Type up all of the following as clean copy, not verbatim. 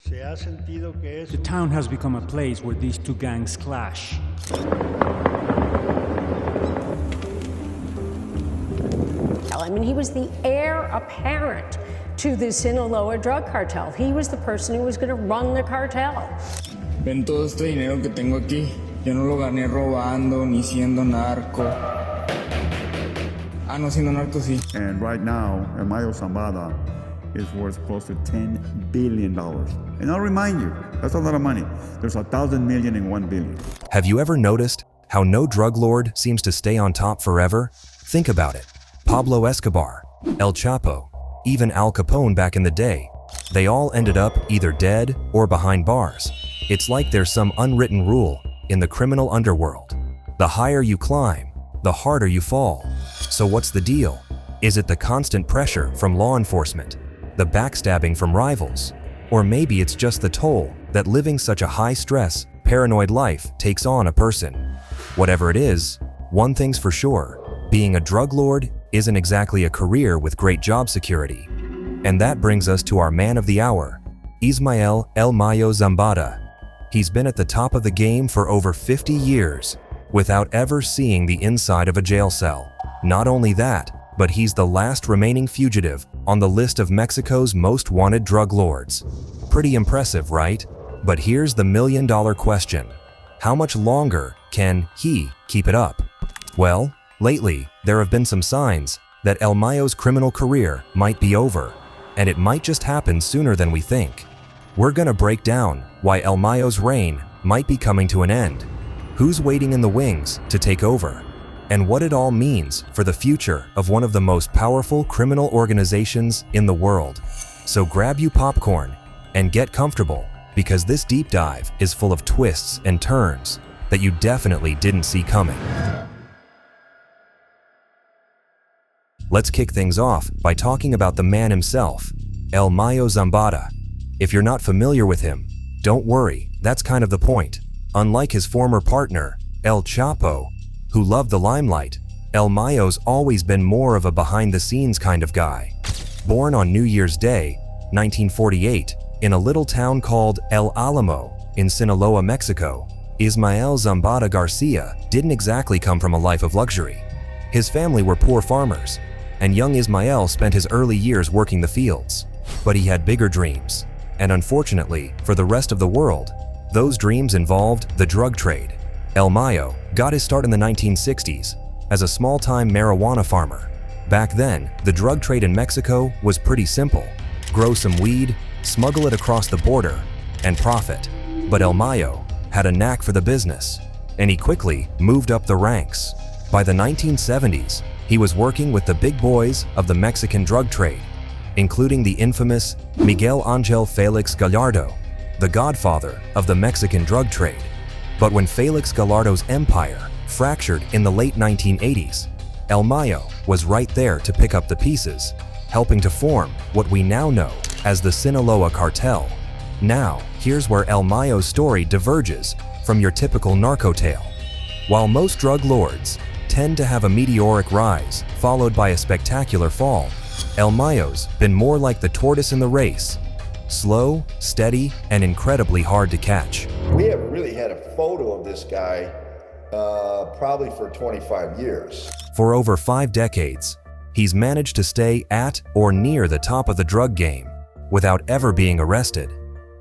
The town has become a place where these two gangs clash. I mean, he was the heir apparent to the Sinaloa drug cartel. He was the person who was going to run the cartel. Ven todo este dinero que tengo aquí. Yo no lo gané robando ni siendo narco. Ah, no, siendo narco sí. And right now, Mayo Zambada is worth close to $10 billion. And I'll remind you, that's a lot of money. There's 1,000 million and 1 billion. Have you ever noticed how no drug lord seems to stay on top forever? Think about it. Pablo Escobar, El Chapo, even Al Capone back in the day. They all ended up either dead or behind bars. It's like there's some unwritten rule in the criminal underworld. The higher you climb, the harder you fall. So what's the deal? Is it the constant pressure from law enforcement? The backstabbing from rivals? Or maybe it's just the toll that living such a high-stress, paranoid life takes on a person. Whatever it is, one thing's for sure, being a drug lord isn't exactly a career with great job security. And that brings us to our man of the hour, Ismael El Mayo Zambada. He's been at the top of the game for over 50 years, without ever seeing the inside of a jail cell. Not only that, but he's the last remaining fugitive on the list of Mexico's most wanted drug lords. Pretty impressive, right? But here's the million-dollar question. How much longer can he keep it up? Well, lately, there have been some signs that El Mayo's criminal career might be over, and it might just happen sooner than we think. We're gonna break down why El Mayo's reign might be coming to an end, who's waiting in the wings to take over, and what it all means for the future of one of the most powerful criminal organizations in the world. So grab you popcorn and get comfortable, because this deep dive is full of twists and turns that you definitely didn't see coming. Let's kick things off by talking about the man himself, El Mayo Zambada. If you're not familiar with him, don't worry, that's kind of the point. Unlike his former partner, El Chapo, who loved the limelight, El Mayo's always been more of a behind-the-scenes kind of guy. Born on New Year's Day, 1948, in a little town called El Alamo in Sinaloa, Mexico, Ismael Zambada Garcia didn't exactly come from a life of luxury. His family were poor farmers, and young Ismael spent his early years working the fields. But he had bigger dreams, and unfortunately, for the rest of the world, those dreams involved the drug trade. El Mayo got his start in the 1960s as a small-time marijuana farmer. Back then, the drug trade in Mexico was pretty simple. Grow some weed, smuggle it across the border, and profit. But El Mayo had a knack for the business, and he quickly moved up the ranks. By the 1970s, he was working with the big boys of the Mexican drug trade, including the infamous Miguel Angel Felix Gallardo, the godfather of the Mexican drug trade. But when Felix Gallardo's empire fractured in the late 1980s, El Mayo was right there to pick up the pieces, helping to form what we now know as the Sinaloa cartel. Now, here's where El Mayo's story diverges from your typical narco tale. While most drug lords tend to have a meteoric rise followed by a spectacular fall, El Mayo's been more like the tortoise in the race. Slow, steady, and incredibly hard to catch. We haven't really had a photo of this guy probably for 25 years. For over 5 decades, he's managed to stay at or near the top of the drug game without ever being arrested.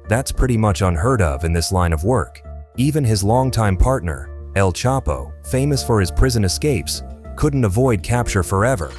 That's pretty much unheard of in this line of work. Even his longtime partner, El Chapo, famous for his prison escapes, couldn't avoid capture forever.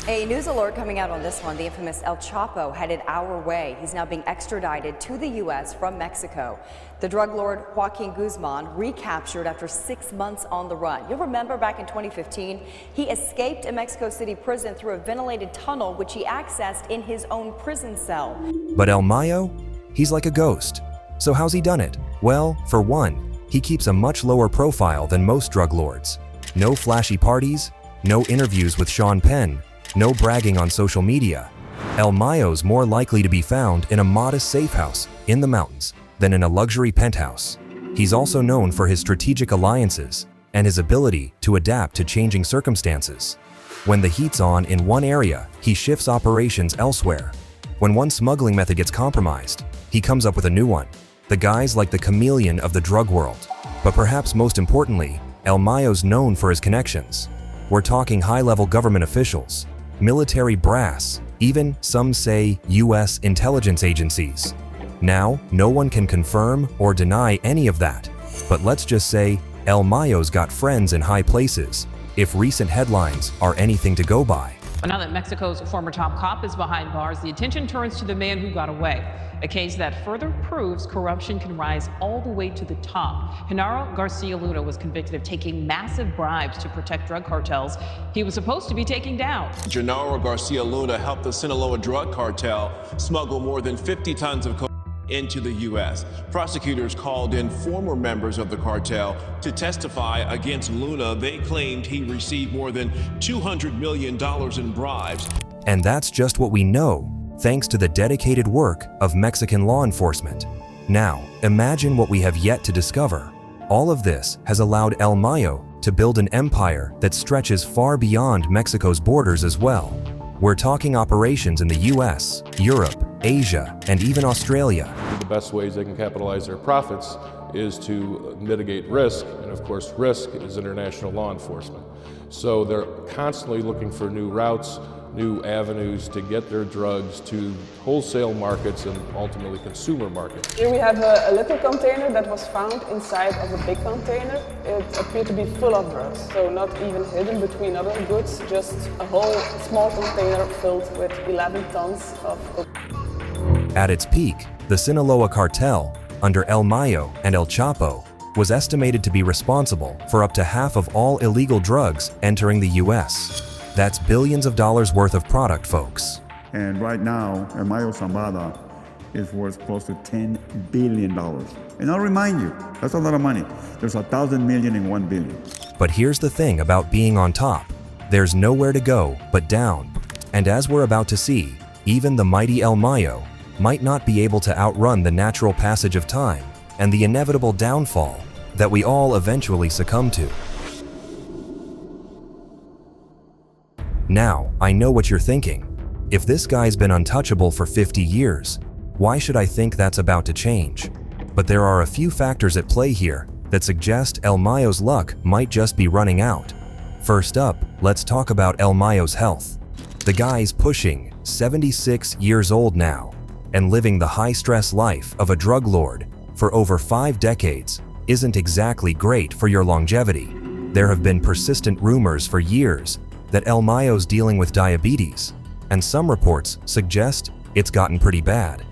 A news alert coming out on this one. The infamous El Chapo headed our way. He's now being extradited to the U.S. from Mexico. The drug lord Joaquin Guzman recaptured after 6 months on the run. You'll remember back in 2015, he escaped a Mexico City prison through a ventilated tunnel, which he accessed in his own prison cell. But El Mayo? He's like a ghost. So how's he done it? Well, for one, he keeps a much lower profile than most drug lords. No flashy parties, no interviews with Sean Penn, no bragging on social media. El Mayo's more likely to be found in a modest safe house in the mountains than in a luxury penthouse. He's also known for his strategic alliances and his ability to adapt to changing circumstances. When the heat's on in one area, he shifts operations elsewhere. When one smuggling method gets compromised, he comes up with a new one. The guy's like the chameleon of the drug world. But perhaps most importantly, El Mayo's known for his connections. We're talking high-level government officials, military brass, even, some say, US intelligence agencies. Now, no one can confirm or deny any of that. But let's just say El Mayo's got friends in high places, if recent headlines are anything to go by. But now that Mexico's former top cop is behind bars, the attention turns to the man who got away. A case that further proves corruption can rise all the way to the top. Genaro Garcia Luna was convicted of taking massive bribes to protect drug cartels he was supposed to be taking down. Genaro Garcia Luna helped the Sinaloa drug cartel smuggle more than 50 tons of cocaine into the U.S. Prosecutors called in former members of the cartel to testify against Luna. They claimed he received more than $200 million in bribes. And that's just what we know, thanks to the dedicated work of Mexican law enforcement. Now, imagine what we have yet to discover. All of this has allowed El Mayo to build an empire that stretches far beyond Mexico's borders as well. We're talking operations in the US, Europe, Asia, and even Australia. The best ways they can capitalize their profits is to mitigate risk, and of course risk is international law enforcement. So they're constantly looking for new routes, new avenues to get their drugs to wholesale markets and ultimately consumer markets. Here we have a little container that was found inside of a big container. It appeared to be full of drugs, so not even hidden between other goods, just a whole small container filled with 11 tons of cocaine. At its peak, the Sinaloa cartel, under El Mayo and El Chapo, was estimated to be responsible for up to half of all illegal drugs entering the US. That's billions of dollars worth of product, folks. And right now, Mayo Zambada is worth close to $10 billion. And I'll remind you, that's a lot of money. There's 1,000 million in 1 billion. But here's the thing about being on top. There's nowhere to go but down. And as we're about to see, even the mighty El Mayo might not be able to outrun the natural passage of time and the inevitable downfall that we all eventually succumb to. Now, I know what you're thinking. If this guy's been untouchable for 50 years, why should I think that's about to change? But there are a few factors at play here that suggest El Mayo's luck might just be running out. First up, let's talk about El Mayo's health. The guy's pushing 76 years old now, and living the high-stress life of a drug lord for over 5 decades isn't exactly great for your longevity. There have been persistent rumors for years that El Mayo's dealing with diabetes, and some reports suggest it's gotten pretty bad.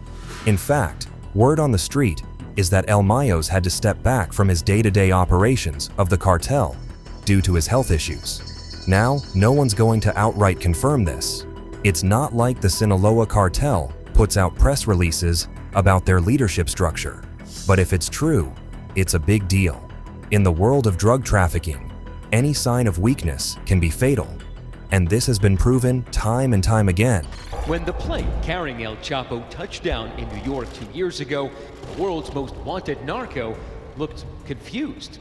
In fact, word on the street is that El Mayo's had to step back from his day-to-day operations of the cartel due to his health issues. Now, no one's going to outright confirm this. It's not like the Sinaloa cartel puts out press releases about their leadership structure. But if it's true, it's a big deal. In the world of drug trafficking, any sign of weakness can be fatal. And this has been proven time and time again. When the plane carrying El Chapo touched down in New York 2 years ago, the world's most wanted narco looked confused,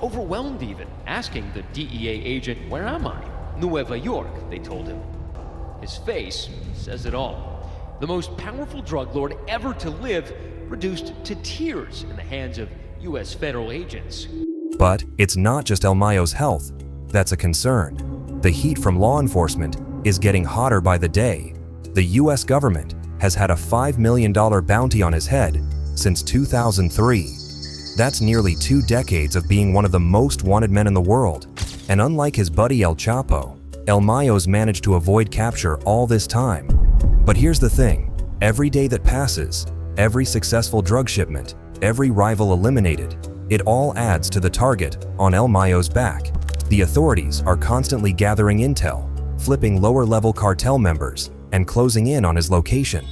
overwhelmed even, asking the DEA agent, "Where am I?" "Nueva York," they told him. His face says it all. The most powerful drug lord ever to live, reduced to tears in the hands of US federal agents. But it's not just El Mayo's health that's a concern. The heat from law enforcement is getting hotter by the day. The US government has had a $5 million bounty on his head since 2003. That's nearly 2 decades of being one of the most wanted men in the world. And unlike his buddy El Chapo, El Mayo's managed to avoid capture all this time. But here's the thing, every day that passes, every successful drug shipment, every rival eliminated, it all adds to the target on El Mayo's back. The authorities are constantly gathering intel, flipping lower-level cartel members, and closing in on his location.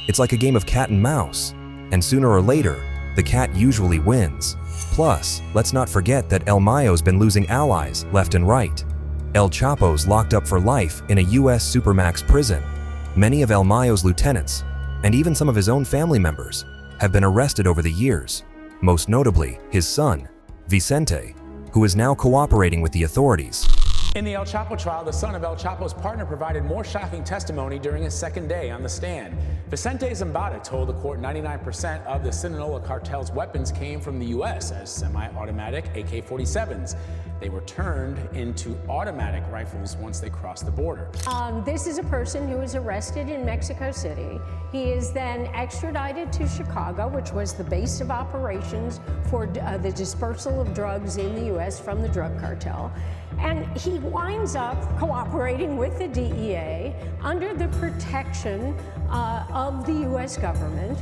It's like a game of cat and mouse, and sooner or later, the cat usually wins. Plus, let's not forget that El Mayo's been losing allies left and right. El Chapo's locked up for life in a US Supermax prison. Many of El Mayo's lieutenants, and even some of his own family members, have been arrested over the years. Most notably, his son, Vicente, who is now cooperating with the authorities. In the El Chapo trial, the son of El Chapo's partner provided more shocking testimony during his second day on the stand. Vicente Zambada told the court 99% of the Sinaloa cartel's weapons came from the U.S. as semi-automatic AK-47s. They were turned into automatic rifles once they crossed the border. This is a person who was arrested in Mexico City. He is then extradited to Chicago, which was the base of operations for the dispersal of drugs in the U.S. from the drug cartel. And he winds up cooperating with the DEA under the protection of the U.S. government.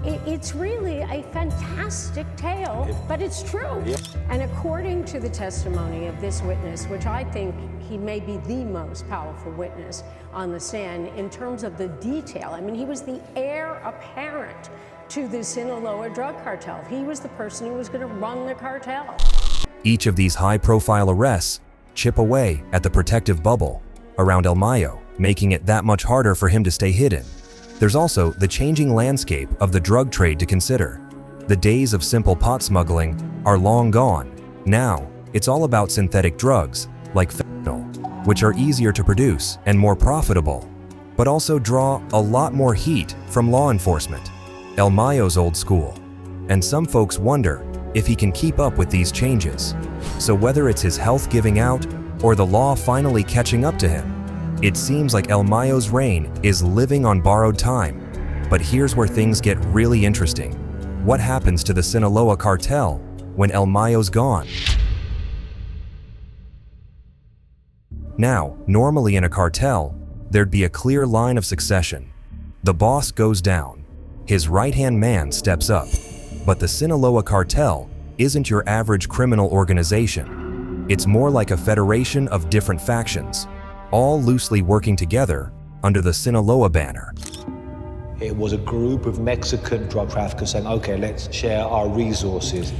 It's really a fantastic tale, but it's true. Yeah. And according to the testimony of this witness, which I think he may be the most powerful witness on the stand in terms of the detail. I mean, he was the heir apparent to the Sinaloa drug cartel. He was the person who was going to run the cartel. Each of these high-profile arrests chip away at the protective bubble around El Mayo, making it that much harder for him to stay hidden. There's also the changing landscape of the drug trade to consider. The days of simple pot smuggling are long gone. Now, it's all about synthetic drugs, like fentanyl, which are easier to produce and more profitable, but also draw a lot more heat from law enforcement. El Mayo's old school, and some folks wonder if he can keep up with these changes. So whether it's his health giving out or the law finally catching up to him, it seems like El Mayo's reign is living on borrowed time. But here's where things get really interesting. What happens to the Sinaloa cartel when El Mayo's gone? Now, normally in a cartel, there'd be a clear line of succession. The boss goes down, his right-hand man steps up. But the Sinaloa cartel isn't your average criminal organization. It's more like a federation of different factions, all loosely working together under the Sinaloa banner. It was a group of Mexican drug traffickers saying, okay, let's share our resources.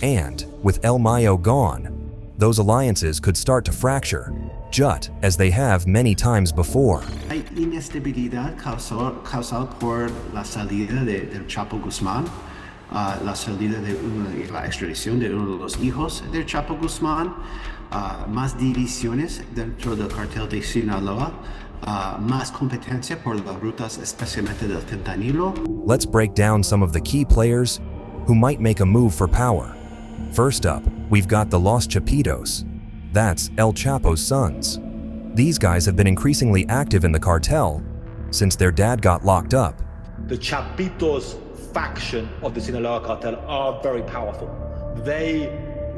And with El Mayo gone, those alliances could start to fracture, just as they have many times before. Hay inestabilidad causada por la salida del Chapo Guzmán, la salida de la extradición de uno de los hijos del Chapo Guzmán, más divisiones dentro del cartel de Sinaloa, más competencia por las rutas especialmente del fentanilo. Let's break down some of the key players who might make a move for power. First up, we've got the Los Chapitos. That's El Chapo's sons. These guys have been increasingly active in the cartel since their dad got locked up. The Chapitos faction of the Sinaloa cartel are very powerful. They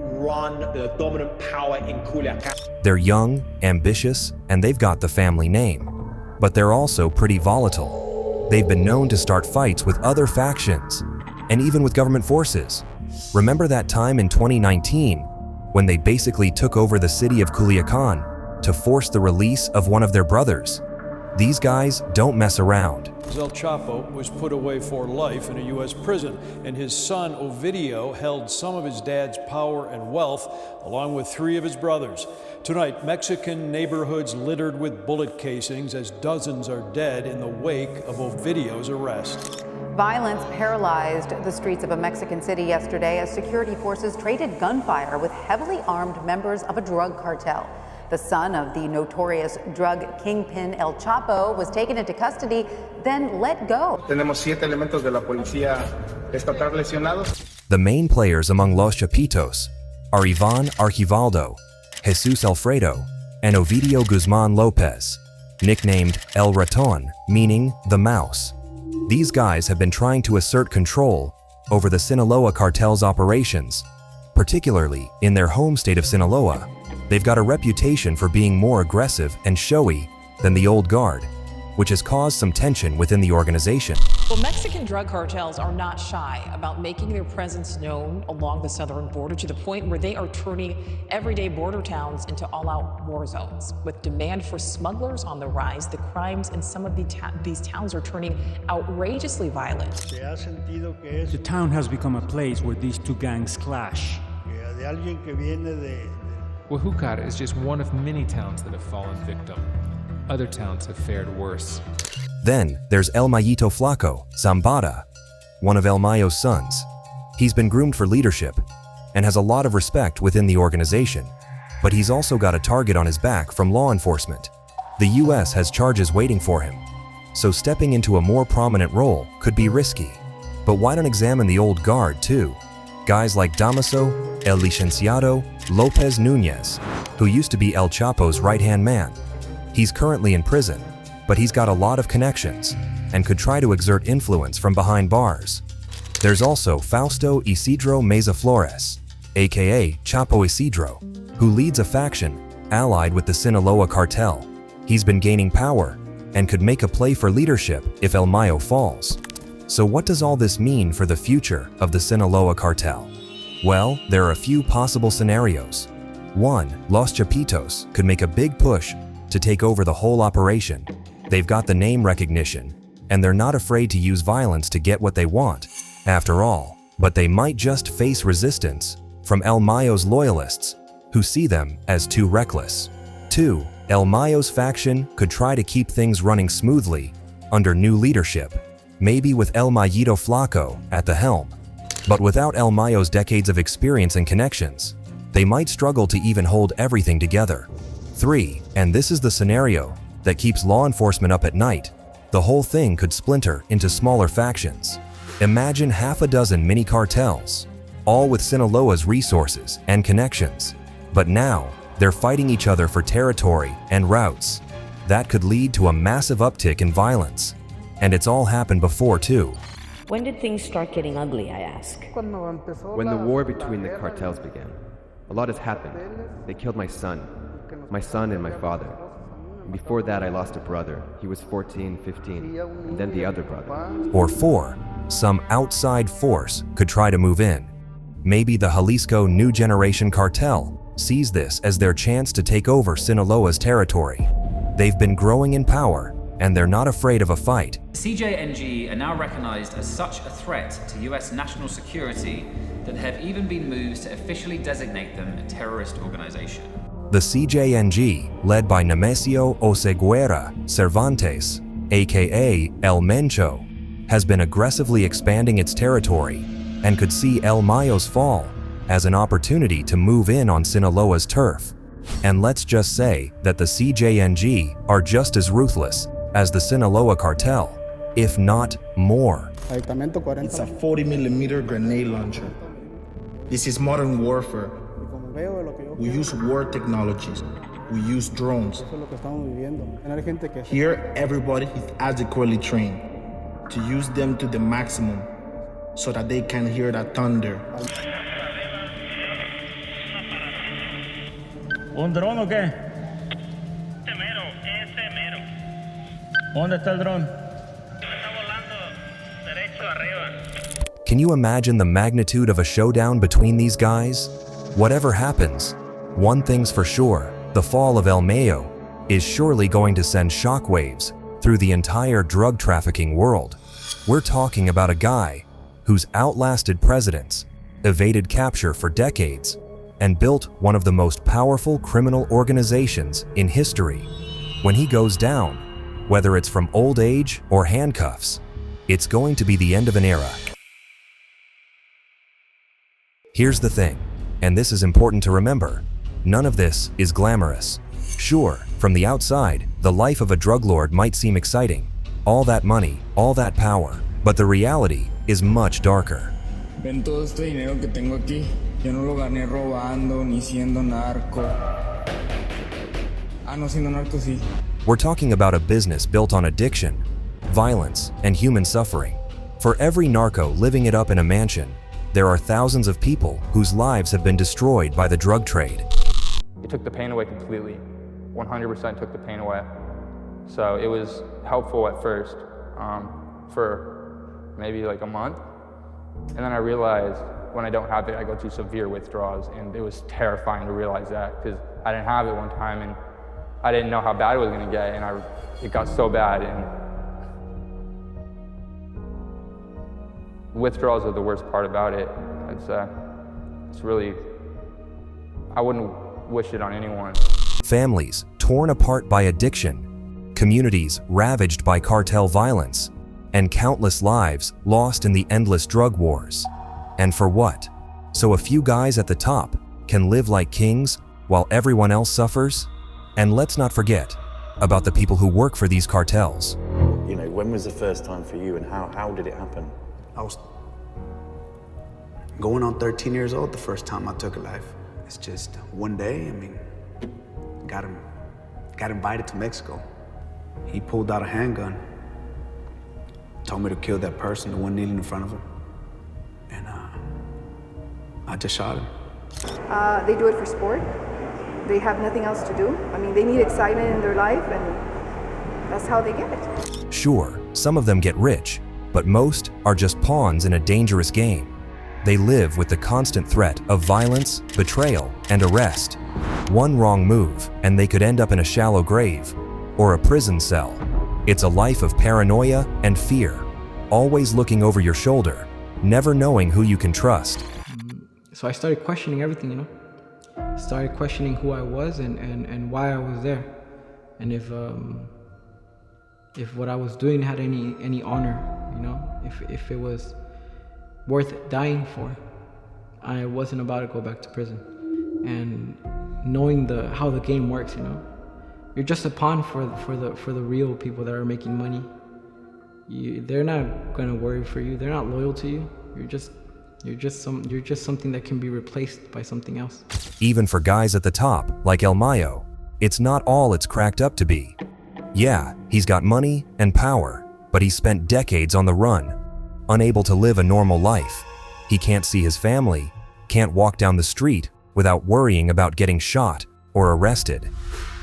run the dominant power in Culiacan. They're young, ambitious, and they've got the family name. But they're also pretty volatile. They've been known to start fights with other factions, and even with government forces. Remember that time in 2019 when they basically took over the city of Culiacan to force the release of one of their brothers? These guys don't mess around. El Chapo was put away for life in a U.S. prison, and his son Ovidio held some of his dad's power and wealth, along with 3 of his brothers. Tonight, Mexican neighborhoods littered with bullet casings as dozens are dead in the wake of Ovidio's arrest. Violence paralyzed the streets of a Mexican city yesterday as security forces traded gunfire with heavily armed members of a drug cartel. The son of the notorious drug kingpin El Chapo was taken into custody, then let go. Tenemos 7 elementos de la policía estatal lesionados. The main players among Los Chapitos are Ivan Archivaldo, Jesus Alfredo, and Ovidio Guzman Lopez, nicknamed El Raton, meaning the mouse. These guys have been trying to assert control over the Sinaloa cartel's operations, particularly in their home state of Sinaloa. They've got a reputation for being more aggressive and showy than the old guard, which has caused some tension within the organization. Well, Mexican drug cartels are not shy about making their presence known along the southern border to the point where they are turning everyday border towns into all-out war zones. With demand for smugglers on the rise, the crimes in some of these towns are turning outrageously violent. The town has become a place where these two gangs clash. Huajucar is just one of many towns that have fallen victim. Other towns have fared worse. Then there's El Mayito Flaco, Zambada, one of El Mayo's sons. He's been groomed for leadership and has a lot of respect within the organization. but he's also got a target on his back from law enforcement. The US has charges waiting for him, so stepping into a more prominent role could be risky. But why don't examine the old guard too? Guys like Damaso, El Licenciado, Lopez Nunez, who used to be El Chapo's right-hand man. He's currently in prison, but he's got a lot of connections and could try to exert influence from behind bars. There's also Fausto Isidro Meza Flores, aka Chapo Isidro, who leads a faction allied with the Sinaloa cartel. He's been gaining power and could make a play for leadership if El Mayo falls. So what does all this mean for the future of the Sinaloa cartel? Well, there are a few possible scenarios. 1. Los Chapitos could make a big push to take over the whole operation. They've got the name recognition, and they're not afraid to use violence to get what they want, after all. But they might just face resistance from El Mayo's loyalists, who see them as too reckless. 2. El Mayo's faction could try to keep things running smoothly under new leadership, maybe with El Mayito Flaco at the helm. But without El Mayo's decades of experience and connections, they might struggle to even hold everything together. 3. And this is the scenario that keeps law enforcement up at night. The whole thing could splinter into smaller factions. Imagine half a dozen mini cartels, all with Sinaloa's resources and connections. But now, they're fighting each other for territory and routes. That could lead to a massive uptick in violence. And it's all happened before too. When did things start getting ugly, I ask? When the war between the cartels began. A lot has happened. They killed my son and my father. And before that, I lost a brother. He was 14, 15, and then the other brother. Or 4. Some outside force could try to move in. Maybe the Jalisco New Generation Cartel sees this as their chance to take over Sinaloa's territory. They've been growing in power, and they're not afraid of a fight. CJNG are now recognized as such a threat to US national security that there have even been moves to officially designate them a terrorist organization. The CJNG, led by Nemesio Oseguera Cervantes, aka El Mencho, has been aggressively expanding its territory and could see El Mayo's fall as an opportunity to move in on Sinaloa's turf. And let's just say that the CJNG are just as ruthless as the Sinaloa cartel, if not more. It's a 40mm grenade launcher. This is modern warfare. We use war technologies. We use drones. Here, everybody is adequately trained to use them to the maximum so that they can hear the thunder. ¿Un dron o qué? ¿Dónde está el dron? Can you imagine the magnitude of a showdown between these guys? Whatever happens, one thing's for sure, the fall of El Mayo is surely going to send shockwaves through the entire drug trafficking world. We're talking about a guy who's outlasted presidents, evaded capture for decades, and built one of the most powerful criminal organizations in history. When he goes down, whether it's from old age or handcuffs, it's going to be the end of an era. Here's the thing, and this is important to remember, none of this is glamorous. Sure, from the outside, the life of a drug lord might seem exciting. All that money, all that power, but the reality is much darker. Ven todo este dinero que tengo aquí. Yo no lo gané robando ni siendo narco. No, siendo narco sí. We're talking about a business built on addiction, violence, and human suffering. For every narco living it up in a mansion, there are thousands of people whose lives have been destroyed by the drug trade. It took the pain away completely. 100% took the pain away. So it was helpful at first, for maybe like a month. And then I realized when I don't have it, I go through severe withdrawals, and it was terrifying to realize that because I didn't have it one time and I didn't know how bad it was gonna get, and it got so bad. And withdrawals are the worst part about it. It's really, I wouldn't wish it on anyone. Families torn apart by addiction, communities ravaged by cartel violence, and countless lives lost in the endless drug wars. And for what? So a few guys at the top can live like kings while everyone else suffers? And let's not forget about the people who work for these cartels. You know, when was the first time for you and how did it happen? I was going on 13 years old the first time I took a life. It's just one day, I mean, got invited to Mexico. He pulled out a handgun, told me to kill that person, the one kneeling in front of him. And I just shot him. They do it for sport. They have nothing else to do. I mean, they need excitement in their life, and that's how they get it. Sure, some of them get rich, but most are just pawns in a dangerous game. They live with the constant threat of violence, betrayal, and arrest. One wrong move, and they could end up in a shallow grave or a prison cell. It's a life of paranoia and fear, always looking over your shoulder, never knowing who you can trust. So I started questioning everything, you know? Started questioning who I was and why I was there. And if what I was doing had any honor, you know? If it was worth dying for. I wasn't about to go back to prison. And knowing how the game works, you know? You're just a pawn for the real people that are making money. They're not gonna worry for you. They're not loyal to you. You're just something that can be replaced by something else. Even for guys at the top, like El Mayo, it's not all it's cracked up to be. Yeah, he's got money and power, but he spent decades on the run, unable to live a normal life. He can't see his family, can't walk down the street without worrying about getting shot or arrested.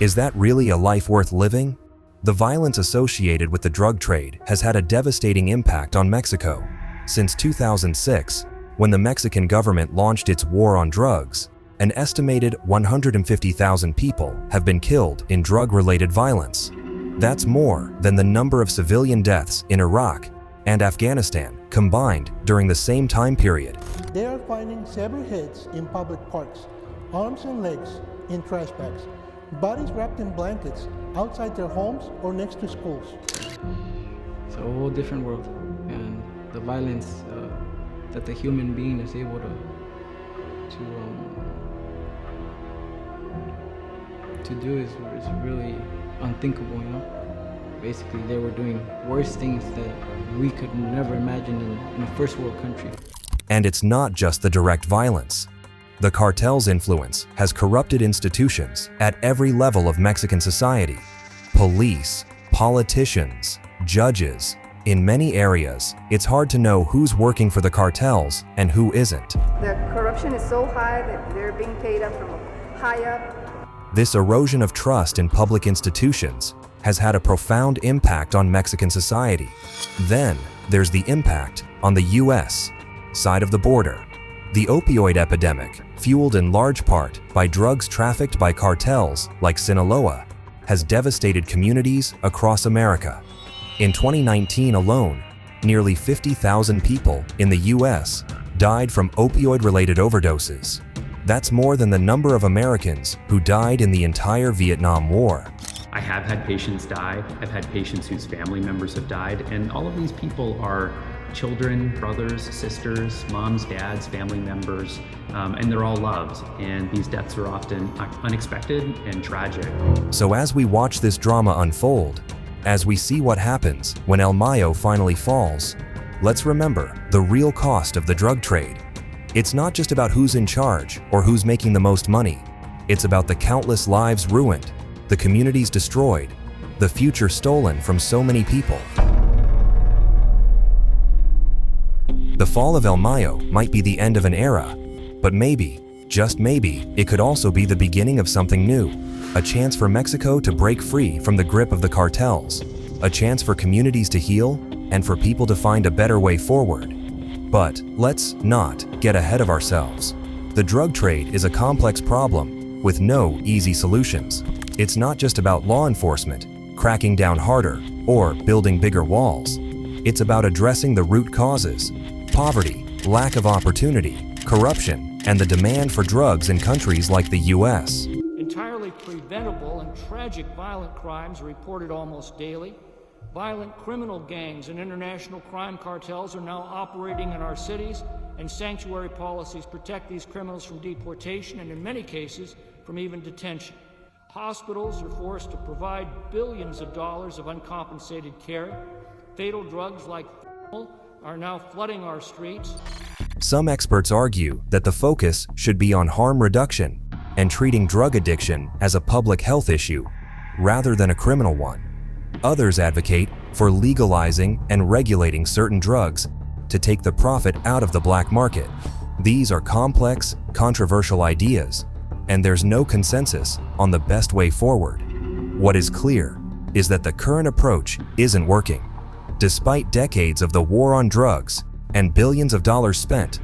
Is that really a life worth living? The violence associated with the drug trade has had a devastating impact on Mexico. Since 2006, when the Mexican government launched its war on drugs, an estimated 150,000 people have been killed in drug-related violence. That's more than the number of civilian deaths in Iraq and Afghanistan combined during the same time period. They are finding severed heads in public parks, arms and legs in trash bags, bodies wrapped in blankets outside their homes or next to schools. It's a whole different world, and the violence that the human being is able to do is really unthinkable, you know? Basically, they were doing worse things that we could never imagine in a first world country. And it's not just the direct violence. The cartel's influence has corrupted institutions at every level of Mexican society. Police, politicians, judges. In many areas, it's hard to know who's working for the cartels and who isn't. The corruption is so high that they're being paid up from high up. This erosion of trust in public institutions has had a profound impact on Mexican society. Then there's the impact on the U.S. side of the border. The opioid epidemic, fueled in large part by drugs trafficked by cartels like Sinaloa, has devastated communities across America. In 2019 alone, nearly 50,000 people in the U.S. died from opioid-related overdoses. That's more than the number of Americans who died in the entire Vietnam War. I have had patients die. I've had patients whose family members have died, and all of these people are children, brothers, sisters, moms, dads, family members, and they're all loved. And these deaths are often unexpected and tragic. So as we watch this drama unfold, as we see what happens when El Mayo finally falls, let's remember the real cost of the drug trade. It's not just about who's in charge or who's making the most money. It's about the countless lives ruined, the communities destroyed, the future stolen from so many people. The fall of El Mayo might be the end of an era, but maybe, just maybe, it could also be the beginning of something new. A chance for Mexico to break free from the grip of the cartels. A chance for communities to heal and for people to find a better way forward. But let's not get ahead of ourselves. The drug trade is a complex problem with no easy solutions. It's not just about law enforcement, cracking down harder, or building bigger walls. It's about addressing the root causes: poverty, lack of opportunity, corruption, and the demand for drugs in countries like the U.S. Entirely preventable and tragic violent crimes are reported almost daily. Violent criminal gangs and international crime cartels are now operating in our cities and sanctuary policies protect these criminals from deportation and, in many cases, from even detention. Hospitals are forced to provide billions of dollars of uncompensated care. Fatal drugs like are now flooding our streets. Some experts argue that the focus should be on harm reduction and treating drug addiction as a public health issue rather than a criminal one. Others advocate for legalizing and regulating certain drugs to take the profit out of the black market. These are complex, controversial ideas, and there's no consensus on the best way forward. What is clear is that the current approach isn't working. Despite decades of the war on drugs and billions of dollars spent,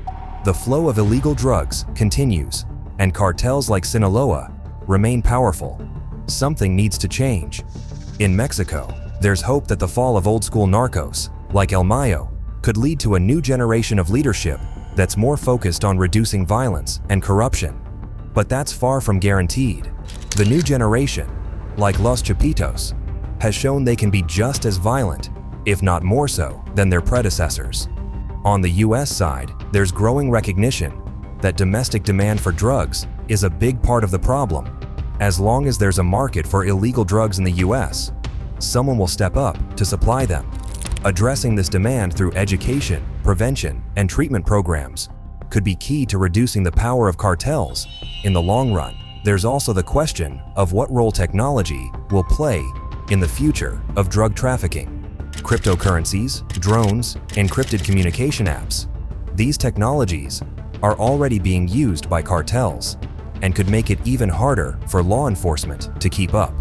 the flow of illegal drugs continues, and cartels like Sinaloa remain powerful. Something needs to change. In Mexico, there's hope that the fall of old-school narcos, like El Mayo, could lead to a new generation of leadership that's more focused on reducing violence and corruption. But that's far from guaranteed. The new generation, like Los Chapitos, has shown they can be just as violent, if not more so, than their predecessors. On the US side, there's growing recognition that domestic demand for drugs is a big part of the problem. As long as there's a market for illegal drugs in the US, someone will step up to supply them. Addressing this demand through education, prevention, and treatment programs could be key to reducing the power of cartels in the long run. There's also the question of what role technology will play in the future of drug trafficking. Cryptocurrencies, drones, encrypted communication apps. These technologies are already being used by cartels and could make it even harder for law enforcement to keep up.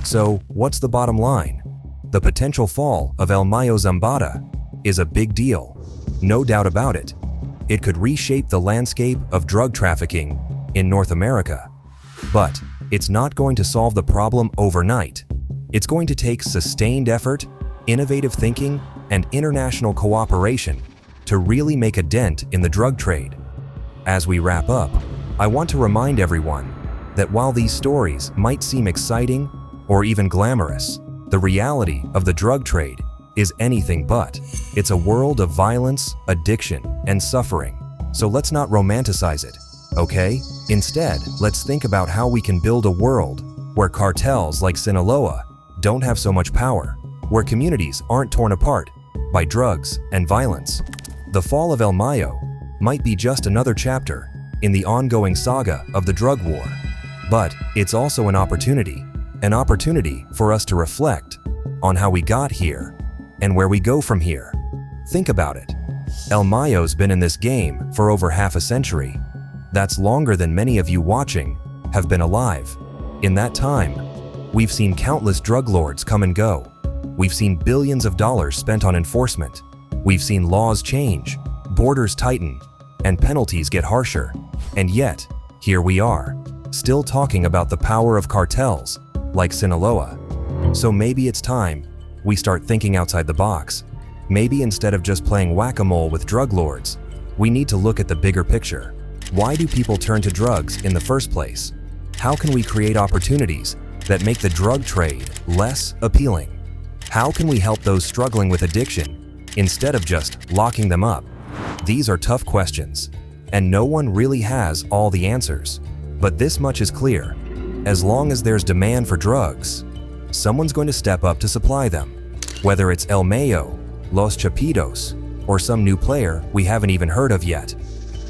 So, what's the bottom line? The potential fall of El Mayo Zambada is a big deal, no doubt about it. It could reshape the landscape of drug trafficking in North America. But it's not going to solve the problem overnight. It's going to take sustained effort, innovative thinking, and international cooperation to really make a dent in the drug trade. As we wrap up, I want to remind everyone that while these stories might seem exciting or even glamorous, the reality of the drug trade is anything but. It's a world of violence, addiction, and suffering. So let's not romanticize it, okay? Instead, let's think about how we can build a world where cartels like Sinaloa don't have so much power, where communities aren't torn apart by drugs and violence. The fall of El Mayo might be just another chapter in the ongoing saga of the drug war, but it's also an opportunity for us to reflect on how we got here and where we go from here. Think about it. El Mayo's been in this game for over half a century. That's longer than many of you watching have been alive. In that time, we've seen countless drug lords come and go. We've seen billions of dollars spent on enforcement. We've seen laws change, borders tighten, and penalties get harsher. And yet, here we are, still talking about the power of cartels like Sinaloa. So maybe it's time we start thinking outside the box. Maybe instead of just playing whack-a-mole with drug lords, we need to look at the bigger picture. Why do people turn to drugs in the first place? How can we create opportunities that make the drug trade less appealing? How can we help those struggling with addiction instead of just locking them up? These are tough questions, and no one really has all the answers. But this much is clear. As long as there's demand for drugs, someone's going to step up to supply them. Whether it's El Mayo, Los Chapitos, or some new player we haven't even heard of yet.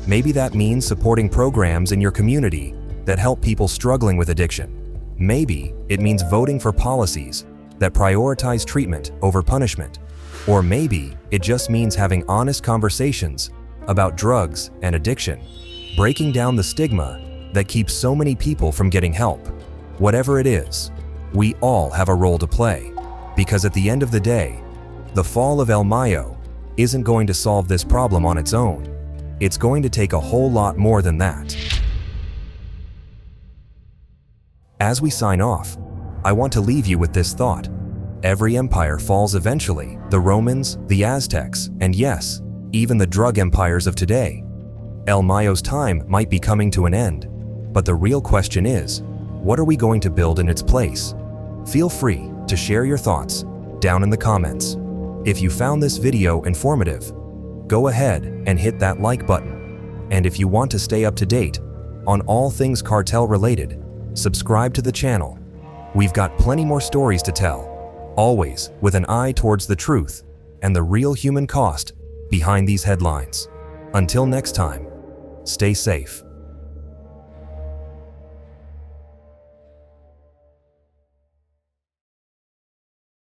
Maybe that means supporting programs in your community that help people struggling with addiction. Maybe it means voting for policies that prioritize treatment over punishment. Or maybe it just means having honest conversations about drugs and addiction, breaking down the stigma that keeps so many people from getting help. Whatever it is, we all have a role to play, because at the end of the day, the fall of El Mayo isn't going to solve this problem on its own. It's going to take a whole lot more than that. As we sign off, I want to leave you with this thought. Every empire falls eventually. The Romans, the Aztecs, and yes, even the drug empires of today. El Mayo's time might be coming to an end, but the real question is, what are we going to build in its place? Feel free to share your thoughts down in the comments. If you found this video informative, go ahead and hit that like button. And if you want to stay up to date on all things cartel related, subscribe to the channel. We've got plenty more stories to tell, always with an eye towards the truth and the real human cost behind these headlines. Until next time, stay safe.